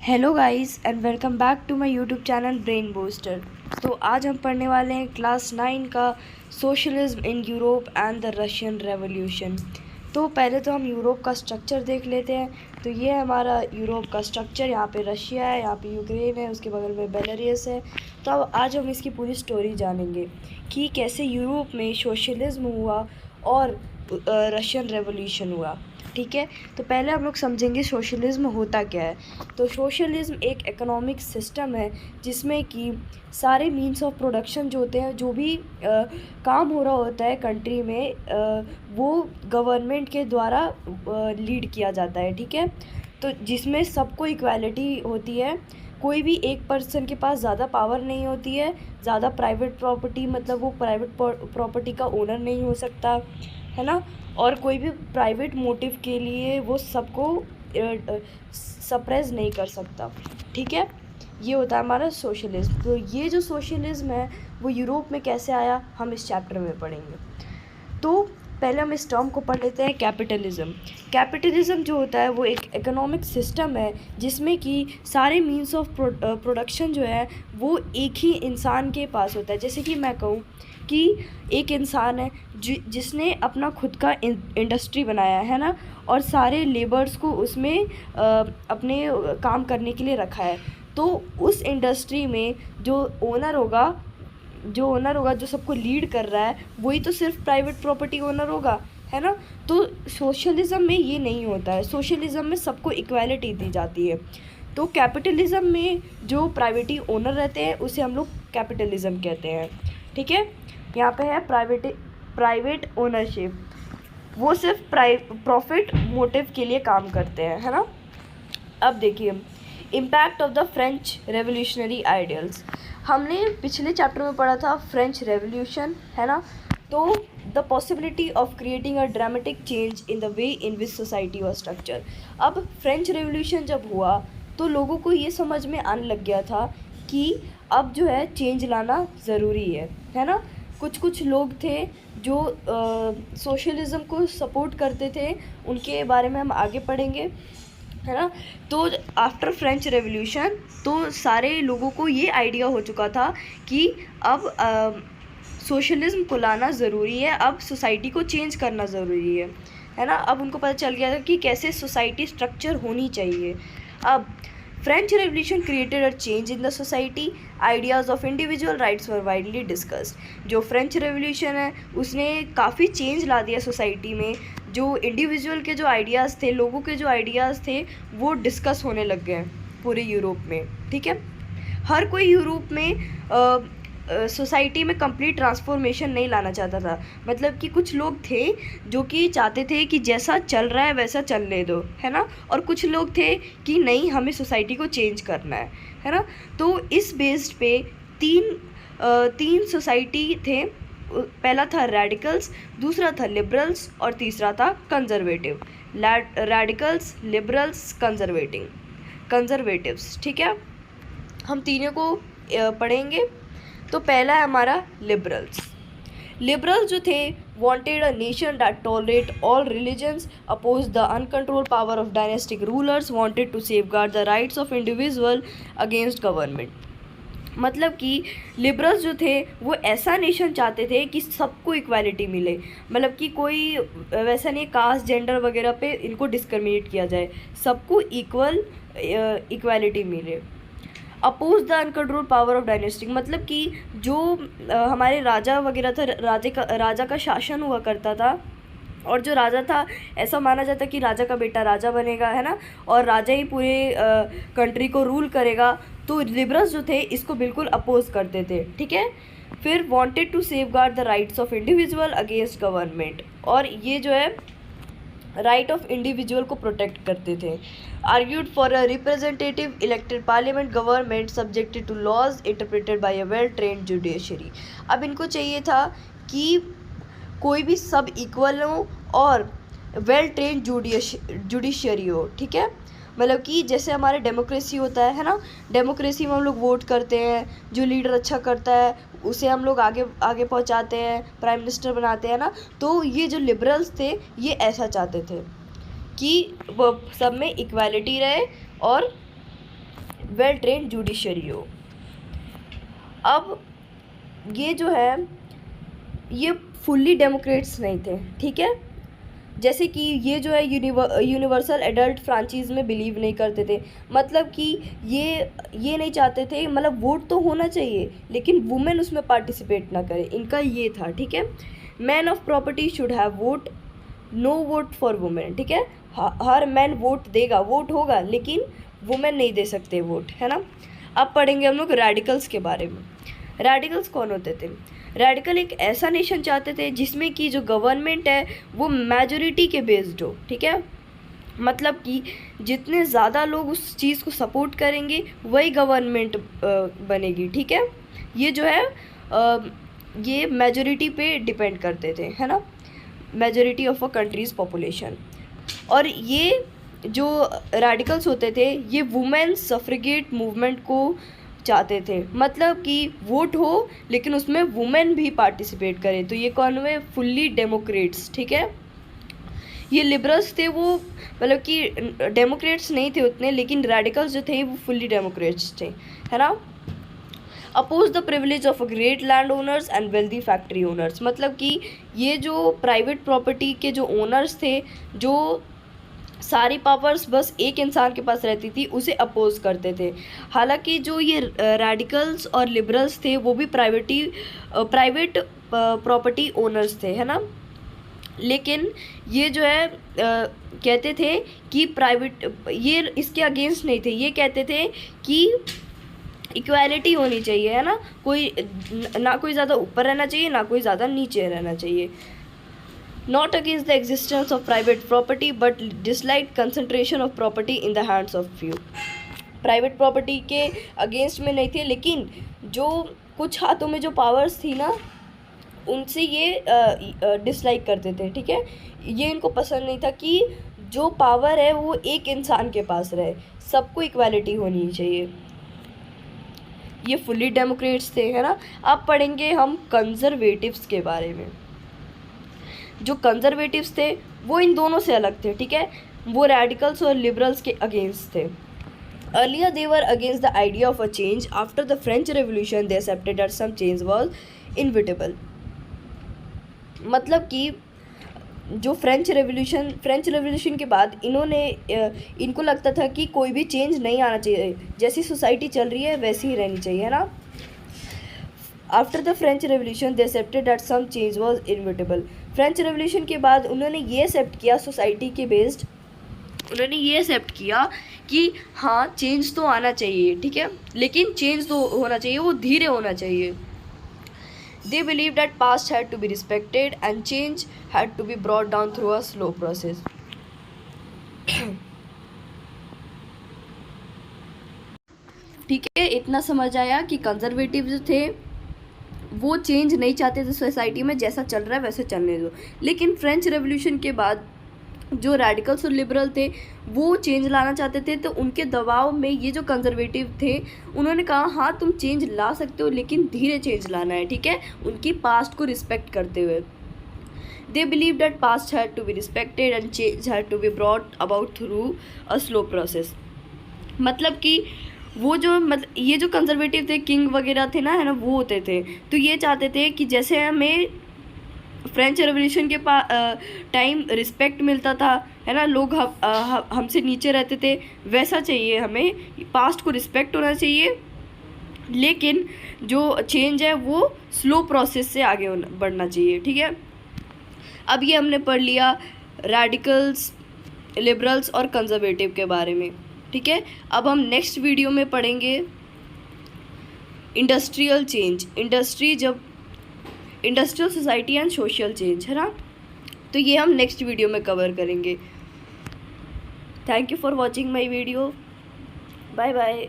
Hello guys and welcome back to my YouTube channel brain booster. तो आज हम पढ़ने वाले हैं क्लास 9 का socialism in Europe and the Russian revolution. तो पहले तो हम यूरोप का स्ट्रक्चर देख लेते हैं। तो ये है हमारा यूरोप का स्ट्रक्चर। यहाँ पे रशिया है, यहाँ पे यूक्रेन है, उसके बगल में बेलारूस है। तो अब आज हम इसकी पूरी स्टोरी जानेंगे कि कैसे यूरोप में सोशलिज्म हुआ और रशियन रेवोल्यूशन हुआ। ठीक है, तो पहले हम लोग समझेंगे सोशलिज्म होता क्या है। तो सोशलिज्म एक इकोनॉमिक सिस्टम है जिसमें कि सारे मीन्स ऑफ प्रोडक्शन जो होते हैं, जो भी काम हो रहा होता है कंट्री में, वो गवर्नमेंट के द्वारा लीड किया जाता है। ठीक है, तो जिसमें सबको इक्वालिटी होती है। कोई भी एक पर्सन के पास ज़्यादा पावर नहीं होती है, ज़्यादा प्राइवेट प्रॉपर्टी, मतलब वो प्राइवेट प्रॉपर्टी का ओनर नहीं हो सकता है ना। और कोई भी प्राइवेट मोटिव के लिए वो सबको सप्रेस नहीं कर सकता। ठीक है, ये होता है हमारा सोशलिज्म। तो ये जो सोशलिज्म है वो यूरोप में कैसे आया, हम इस चैप्टर में पढ़ेंगे। तो पहले हम इस टर्म को पढ़ लेते हैं, कैपिटलिज्म। कैपिटलिज्म जो होता है वो एक इकोनॉमिक सिस्टम है जिसमें कि सारे मीन्स ऑफ प्रोडक्शन जो है वो एक ही इंसान के पास होता है। जैसे कि मैं कहूँ कि एक इंसान है जिसने अपना खुद का इंडस्ट्री बनाया है ना, और सारे लेबर्स को उसमें अपने काम करने के लिए रखा है। तो उस इंडस्ट्री में जो ओनर होगा, जो सबको लीड कर रहा है, वही तो सिर्फ प्राइवेट प्रॉपर्टी ओनर होगा, है ना। तो सोशलिज्म में ये नहीं होता है। सोशलिज्म में सबको इक्वालिटी दी जाती है। तो कैपिटलिज्म में जो प्राइवेटी ओनर रहते हैं उसे हम लोग कैपिटलिज्म कहते हैं। ठीक है, यहाँ पे है प्राइवेट ओनरशिप, वो सिर्फ प्रॉफिट मोटिव के लिए काम करते हैं, है ना। अब देखिए impact of the French revolutionary ideals. हमने पिछले चैप्टर में पढ़ा था फ्रेंच रेवोल्यूशन, है ना। तो the possibility of creating a dramatic change in the way in which society और स्ट्रक्चर। अब फ्रेंच रेवोल्यूशन जब हुआ तो लोगों को ये समझ में आने लग गया था कि अब जो है चेंज लाना ज़रूरी है ना। कुछ लोग थे जो सोशलिज़म को सपोर्ट करते थे, उनके बारे में हम आगे पढ़ेंगे, है ना। तो आफ्टर फ्रेंच रेवोल्यूशन तो सारे लोगों को ये आइडिया हो चुका था कि अब सोशलिज़म को लाना ज़रूरी है, अब सोसाइटी को चेंज करना ज़रूरी है ना। अब उनको पता चल गया था कि कैसे सोसाइटी स्ट्रक्चर होनी चाहिए। अब French revolution created a change in the society, ideas of individual rights were widely discussed. जो फ्रेंच रेवोल्यूशन है उसने काफ़ी चेंज ला दिया सोसाइटी में। जो इंडिविजुअल के जो आइडियाज़ थे, लोगों के जो आइडियाज़ थे, वो डिस्कस होने लग गए पूरे यूरोप में। ठीक है, हर कोई यूरोप में सोसाइटी में कंप्लीट ट्रांसफॉर्मेशन नहीं लाना चाहता था। मतलब कि कुछ लोग थे जो कि चाहते थे कि जैसा चल रहा है वैसा चलने दो, है ना। और कुछ लोग थे कि नहीं, हमें सोसाइटी को चेंज करना है ना। तो इस बेस्ड पे तीन सोसाइटी थे। पहला था रेडिकल्स, दूसरा था लिबरल्स और तीसरा था कंजर्वेटिव। Radicals, liberals, conservatives. ठीक है, हम तीनों को पढ़ेंगे। तो पहला है हमारा लिबरल्स जो थे wanted a nation that tolerate all religions, opposed the uncontrolled power of dynastic rulers, wanted to safeguard the rights of individual against government। मतलब कि लिबरल्स जो थे वो ऐसा नेशन चाहते थे कि सबको इक्वालिटी मिले। मतलब कि कोई वैसा नहीं कास्ट जेंडर वगैरह पे इनको डिस्क्रिमिनेट किया जाए, सबको इक्वालिटी मिले। Oppose the uncontrolled power of dynastic, मतलब कि जो हमारे राजा वगैरह था, राजा का शासन हुआ करता था। और जो राजा था, ऐसा माना जाता कि राजा का बेटा राजा बनेगा, है ना, और राजा ही पूरे कंट्री को रूल करेगा। तो लिबरल्स जो थे इसको बिल्कुल अपोज करते थे। ठीक है, फिर wanted to safeguard the rights of individual against government, और ये जो है राइट ऑफ इंडिविजुअल को प्रोटेक्ट करते थे। Argued for a representative elected parliament government subjected to laws interpreted by a well trained judiciary. अब इनको चाहिए था कि कोई भी सब इक्वल हो और वेल ट्रेन्ड जुडिशरी हो। ठीक है, मतलब कि जैसे हमारे डेमोक्रेसी होता है ना, डेमोक्रेसी में हम लोग वोट करते हैं, जो लीडर अच्छा करता है उसे हम लोग आगे आगे पहुंचाते हैं, प्राइम मिनिस्टर बनाते हैं ना। तो ये जो लिबरल्स थे ये ऐसा चाहते थे कि वो सब में इक्वालिटी रहे और वेल ट्रेन जुडिशरी हो। अब ये जो है ये फुल्ली डेमोक्रेट्स नहीं थे, ठीक है। जैसे कि ये जो है यूनिवर्सल एडल्ट फ्रांचाइज में बिलीव नहीं करते थे, मतलब कि ये नहीं चाहते थे, मतलब वोट तो होना चाहिए लेकिन वुमेन उसमें पार्टिसिपेट ना करे, इनका ये था, ठीक है। Man of property should have vote, no vote for women, ठीक है। हर मैन वोट देगा, वोट होगा, लेकिन वुमेन नहीं दे सकते वोट, है ना। अब पढ़ेंगे हम लोग रेडिकल्स के बारे में। रेडिकल्स कौन होते थे? रेडिकल एक ऐसा नेशन चाहते थे जिसमें कि जो गवर्नमेंट है वो मेजोरिटी के बेस्ड हो, ठीक है। मतलब कि जितने ज़्यादा लोग उस चीज़ को सपोर्ट करेंगे वही गवर्नमेंट बनेगी, ठीक है। ये जो है ये मेजोरिटी पे डिपेंड करते थे, है ना, majority of a countries population. और ये जो रेडिकल्स होते थे ये वुमेन सफ्रेगेट मूवमेंट को चाहते थे, मतलब कि वोट हो लेकिन उसमें वुमेन भी पार्टिसिपेट करें। तो ये कौन हुए? फुल्ली डेमोक्रेट्स, ठीक है। ये लिबरल्स थे, वो मतलब कि डेमोक्रेट्स नहीं थे उतने, लेकिन रेडिकल्स जो थे वो फुल्ली डेमोक्रेट्स थे, है ना। Oppose the privilege of great land owners and wealthy factory owners, मतलब कि ये जो प्राइवेट प्रॉपर्टी के जो ओनर्स थे, जो सारी पावर्स बस एक इंसान के पास रहती थी, उसे अपोज करते थे। हालांकि जो ये रेडिकल्स और लिबरल्स थे वो भी प्राइवेट प्रॉपर्टी ओनर्स थे, है ना। लेकिन ये जो है कहते थे कि प्राइवेट, ये इसके अगेंस्ट नहीं थे, ये कहते थे कि इक्वालिटी होनी चाहिए, है ना, ना कोई ज़्यादा ऊपर रहना चाहिए ना कोई ज़्यादा नीचे रहना चाहिए। Not against the existence of private property but disliked concentration of property in the hands of few। Private property के अगेंस्ट में नहीं थे, लेकिन जो कुछ हाथों में जो पावर्स थी ना उनसे ये डिसलाइक करते थे, ठीक है। ये इनको पसंद नहीं था कि जो पावर है वो एक इंसान के पास रहे, सबको इक्वालिटी होनी चाहिए। ये फुल्ली डेमोक्रेट्स थे, है ना। अब पढ़ेंगे हम कंजर्वेटिव्स के बारे में। जो कंजर्वेटिव्स थे वो इन दोनों से अलग थे, ठीक है। वो रेडिकल्स और लिबरल्स के अगेंस्ट थे। Earlier they were against the idea of a change, after the French revolution they accepted that some change was inevitable. मतलब कि जो फ्रेंच रेवोल्यूशन के बाद इनको लगता था कि कोई भी चेंज नहीं आना चाहिए, जैसी सोसाइटी चल रही है वैसी ही रहनी चाहिए, है ना। After the French revolution they accepted that some change was inevitable. French revolution के बाद उन्होंने ये एक्सेप्ट किया, सोसाइटी के बेस्ड उन्होंने ये एक्सेप्ट किया कि हाँ चेंज तो आना चाहिए, ठीक है, लेकिन चेंज तो होना चाहिए, वो धीरे होना चाहिए। They believe that past had to be respected and change had to be brought down through a slow process. ठीक है, इतना समझ आया कि कंजर्वेटिव जो थे वो चेंज नहीं चाहते थे सोसाइटी में, जैसा चल रहा है वैसे चलने दो। लेकिन फ्रेंच रेवोल्यूशन के बाद जो रेडिकल्स और लिबरल थे वो चेंज लाना चाहते थे, तो उनके दबाव में ये जो कंजर्वेटिव थे उन्होंने कहा हाँ तुम चेंज ला सकते हो लेकिन धीरे चेंज लाना है, ठीक है, उनकी पास्ट को रिस्पेक्ट करते हुए। They believe that past had to be respected and change had to be brought about through a slow process. मतलब कि वो जो ये जो कंजर्वेटिव थे, किंग वगैरह थे ना, है ना, वो होते थे, तो ये चाहते थे कि जैसे हमें फ्रेंच रेवोल्यूशन के टाइम रिस्पेक्ट मिलता था, है ना, लोग हमसे नीचे रहते थे, वैसा चाहिए हमें, पास्ट को रिस्पेक्ट होना चाहिए, लेकिन जो चेंज है वो स्लो प्रोसेस से आगे बढ़ना चाहिए, ठीक है। अब ये हमने पढ़ लिया रेडिकल्स, लिबरल्स और कंजर्वेटिव के बारे में, ठीक है। अब हम नेक्स्ट वीडियो में पढ़ेंगे industrial change, industrial society and social change, है ना। तो ये हम नेक्स्ट वीडियो में कवर करेंगे। Thank you for watching my video, bye bye.